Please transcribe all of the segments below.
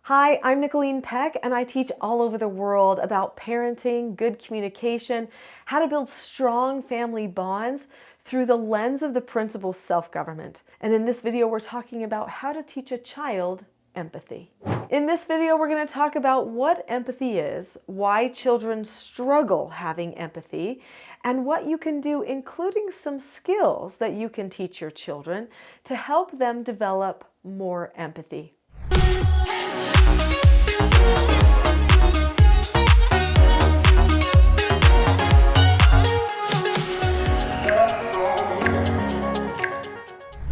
Hi, I'm Nicholeen Peck, and I teach all over the world about parenting, good communication, how to build strong family bonds through the lens of the principle self-government. And in this video, we're talking about how to teach a child empathy. In this video, we're going to talk about what empathy is, why children struggle having empathy, and what you can do, including some skills that you can teach your children to help them develop more empathy.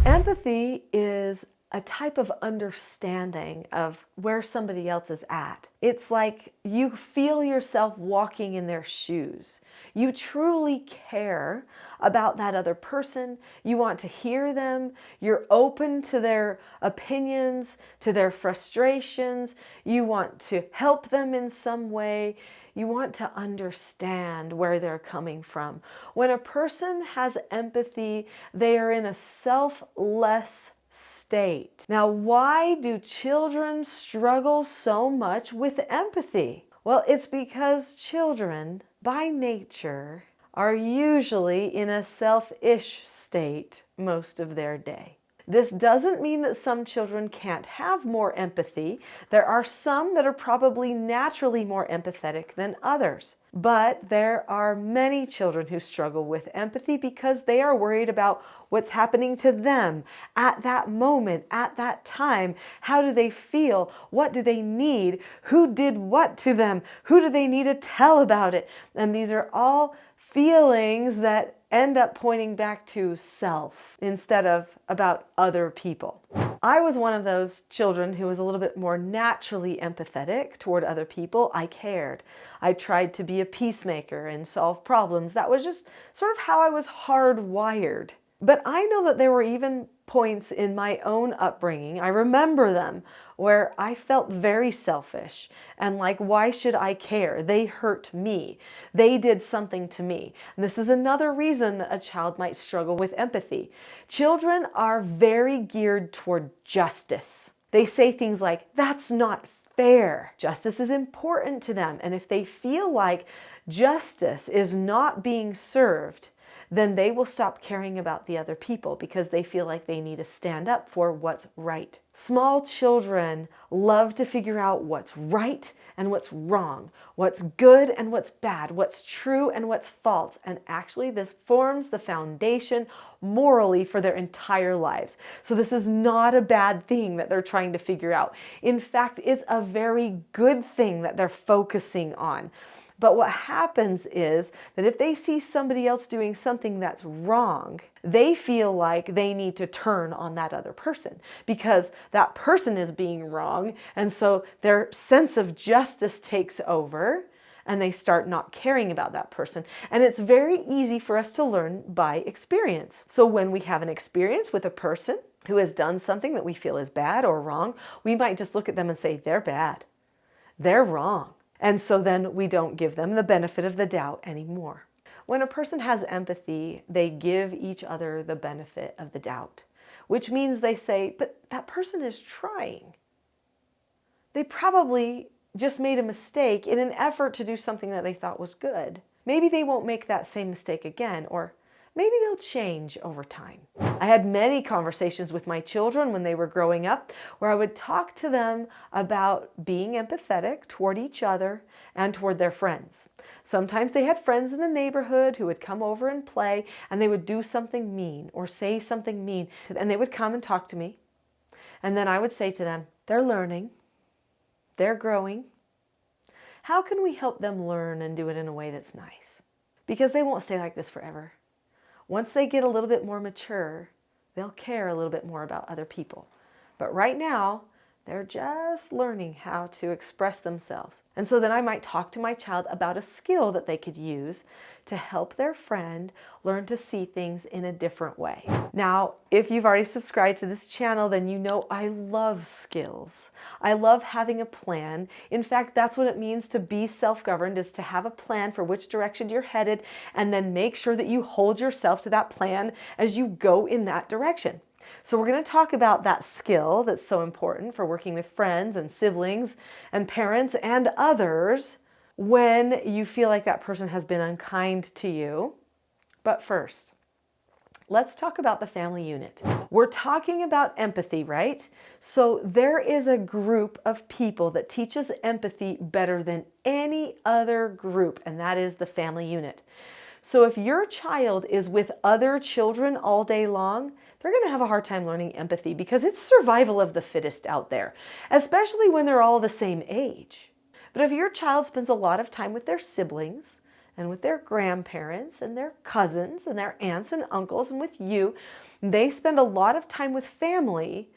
Empathy is a type of understanding of where somebody else is at. It's like you feel yourself walking in their shoes. You truly care about that other person. You want to hear them. You're open to their opinions, to their frustrations. You want to help them in some way. You want to understand where they're coming from. When a person has empathy, they are in a selfless state. Now, why do children struggle so much with empathy? Well, it's because children, by nature, are usually in a selfish state most of their day. This doesn't mean that some children can't have more empathy. There are some that are probably naturally more empathetic than others. But there are many children who struggle with empathy because they are worried about what's happening to them at that moment, at that time. How do they feel? What do they need? Who did what to them? Who do they need to tell about it? And these are all feelings that end up pointing back to self instead of about other people. I was one of those children who was a little bit more naturally empathetic toward other people. I cared. I tried to be a peacemaker and solve problems. That was just sort of how I was hardwired. But I know that there were even points in my own upbringing, I remember them, where I felt very selfish and like, why should I care? They hurt me. They did something to me. And this is another reason a child might struggle with empathy. Children are very geared toward justice. They say things like, that's not fair. Justice is important to them. And if they feel like justice is not being served, then they will stop caring about the other people because they feel like they need to stand up for what's right. Small children love to figure out what's right and what's wrong, what's good and what's bad, what's true and what's false. And actually, this forms the foundation morally for their entire lives. So this is not a bad thing that they're trying to figure out. In fact, it's a very good thing that they're focusing on. But what happens is that if they see somebody else doing something that's wrong, they feel like they need to turn on that other person because that person is being wrong. And so their sense of justice takes over and they start not caring about that person. And it's very easy for us to learn by experience. So when we have an experience with a person who has done something that we feel is bad or wrong, we might just look at them and say, they're bad, they're wrong. And so then we don't give them the benefit of the doubt anymore. When a person has empathy, they give each other the benefit of the doubt, which means they say, but that person is trying. They probably just made a mistake in an effort to do something that they thought was good. Maybe they won't make that same mistake again, or maybe they'll change over time. I had many conversations with my children when they were growing up where I would talk to them about being empathetic toward each other and toward their friends. Sometimes they had friends in the neighborhood who would come over and play, and they would do something mean or say something mean, and they would come and talk to me. And then I would say to them, they're learning, they're growing. How can we help them learn and do it in a way that's nice? Because they won't stay like this forever. Once they get a little bit more mature, they'll care a little bit more about other people. But right now, they're just learning how to express themselves. And so then I might talk to my child about a skill that they could use to help their friend learn to see things in a different way. Now, if you've already subscribed to this channel, then you know I love skills. I love having a plan. In fact, that's what it means to be self-governed, is to have a plan for which direction you're headed and then make sure that you hold yourself to that plan as you go in that direction. So we're going to talk about that skill that's so important for working with friends and siblings and parents and others when you feel like that person has been unkind to you. But first, let's talk about the family unit. We're talking about empathy, right? So there is a group of people that teaches empathy better than any other group, and that is the family unit. So if your child is with other children all day long, they're going to have a hard time learning empathy because it's survival of the fittest out there, especially when they're all the same age. But if your child spends a lot of time with their siblings and with their grandparents and their cousins and their aunts and uncles and with you, they spend a lot of time with family,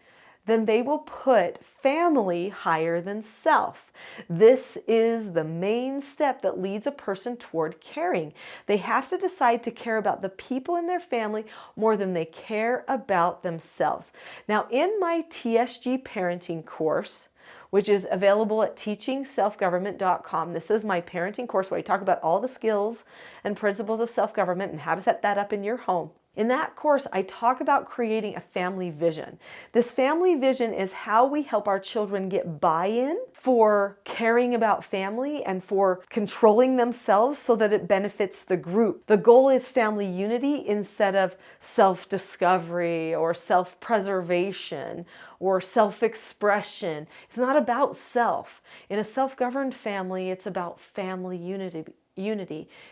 then they will put family higher than self. This is the main step that leads a person toward caring. They have to decide to care about the people in their family more than they care about themselves. Now, in my TSG parenting course, which is available at teachingselfgovernment.com. This is my parenting course where I talk about all the skills and principles of self-government and how to set that up in your home. In that course, I talk about creating a family vision. This family vision is how we help our children get buy-in for caring about family and for controlling themselves so that it benefits the group. The goal is family unity instead of self-discovery or self-preservation or self-expression. It's not about self. In a self-governed family, it's about family unity.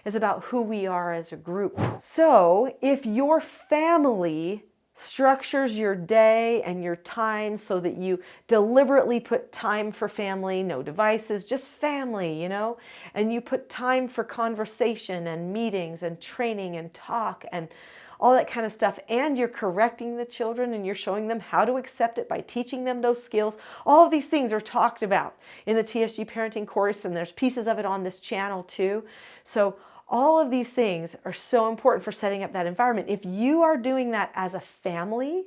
Is about who we are as a group. So if your family structures your day and your time so that you deliberately put time for family, no devices, just family, and you put time for conversation and meetings and training and talk and all that kind of stuff, and you're correcting the children and you're showing them how to accept it by teaching them those skills. All of these things are talked about in the TSG parenting course, and there's pieces of it on this channel too. So all of these things are so important for setting up that environment. If you are doing that as a family,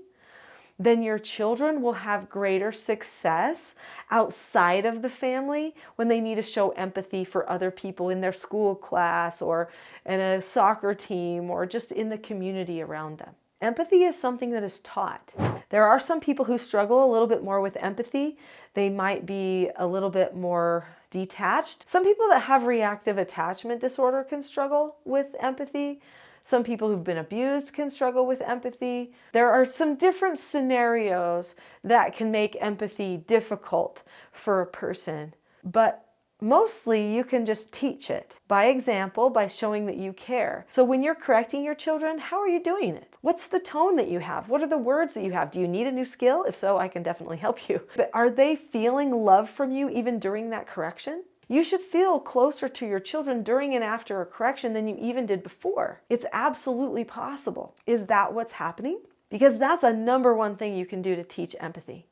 then your children will have greater success outside of the family when they need to show empathy for other people in their school class or in a soccer team or just in the community around them. Empathy is something that is taught. There are some people who struggle a little bit more with empathy. They might be a little bit more detached. Some people that have reactive attachment disorder can struggle with empathy. Some people who've been abused can struggle with empathy. There are some different scenarios that can make empathy difficult for a person, but mostly you can just teach it by example, by showing that you care. So when you're correcting your children, how are you doing it? What's the tone that you have? What are the words that you have? Do you need a new skill? If so, I can definitely help you. But are they feeling love from you even during that correction? You should feel closer to your children during and after a correction than you even did before. It's absolutely possible. Is that what's happening? Because that's a number one thing you can do to teach empathy.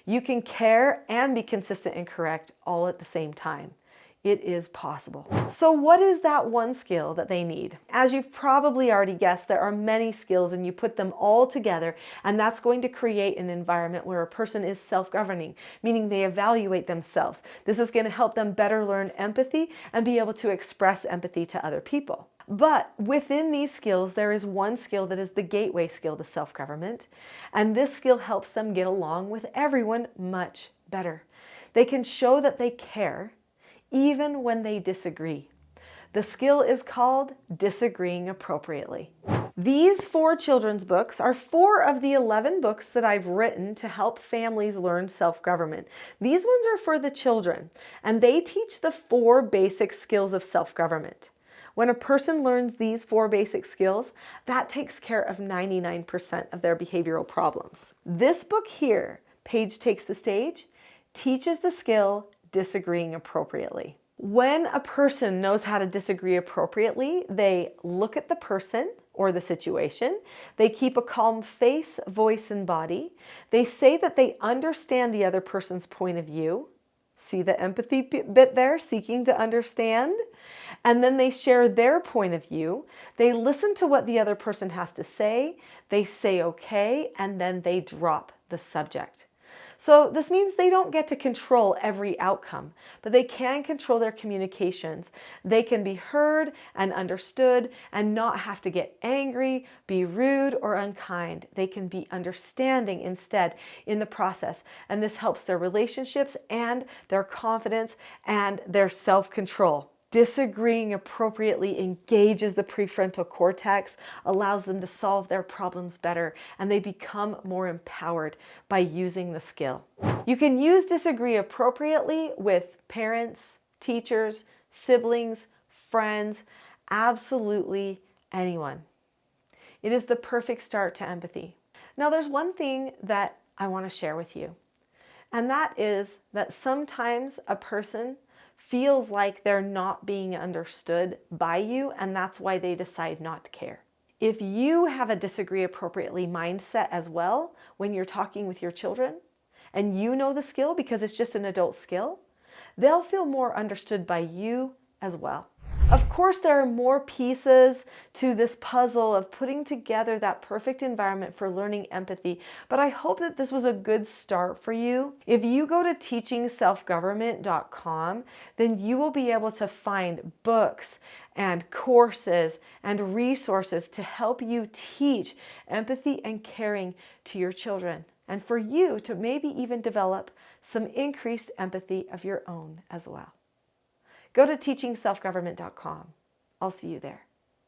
You can care and be consistent and correct all at the same time. It is possible. So what is that one skill that they need? As you've probably already guessed, there are many skills and you put them all together, and that's going to create an environment where a person is self-governing, meaning they evaluate themselves. This is going to help them better learn empathy and be able to express empathy to other people. But within these skills, there is one skill that is the gateway skill to self-government, and this skill helps them get along with everyone much better. They can show that they care even when they disagree. The skill is called disagreeing appropriately. These 4 children's books are 4 of the 11 books that I've written to help families learn self-government. These ones are for the children, and they teach the 4 basic skills of self-government. When a person learns these 4 basic skills, that takes care of 99% of their behavioral problems. This book here, Page Takes the Stage, teaches the skill disagreeing appropriately. When a person knows how to disagree appropriately, they look at the person or the situation, they keep a calm face, voice, and body, they say that they understand the other person's point of view, see the empathy bit there, seeking to understand, and then they share their point of view, they listen to what the other person has to say, they say okay, and then they drop the subject. So this means they don't get to control every outcome, but they can control their communications. They can be heard and understood and not have to get angry, be rude, or unkind. They can be understanding instead in the process, and this helps their relationships and their confidence and their self-control. Disagreeing appropriately engages the prefrontal cortex, allows them to solve their problems better, and they become more empowered by using the skill. You can use disagree appropriately with parents, teachers, siblings, friends, absolutely anyone. It is the perfect start to empathy. Now, there's one thing that I want to share with you, and that is that sometimes a person feels like they're not being understood by you, and that's why they decide not to care. If you have a disagree appropriately mindset as well when you're talking with your children, and you know the skill because it's just an adult skill, they'll feel more understood by you as well. Of course, there are more pieces to this puzzle of putting together that perfect environment for learning empathy, but I hope that this was a good start for you. If you go to teachingselfgovernment.com, then you will be able to find books and courses and resources to help you teach empathy and caring to your children, and for you to maybe even develop some increased empathy of your own as well. Go to teachingselfgovernment.com. I'll see you there.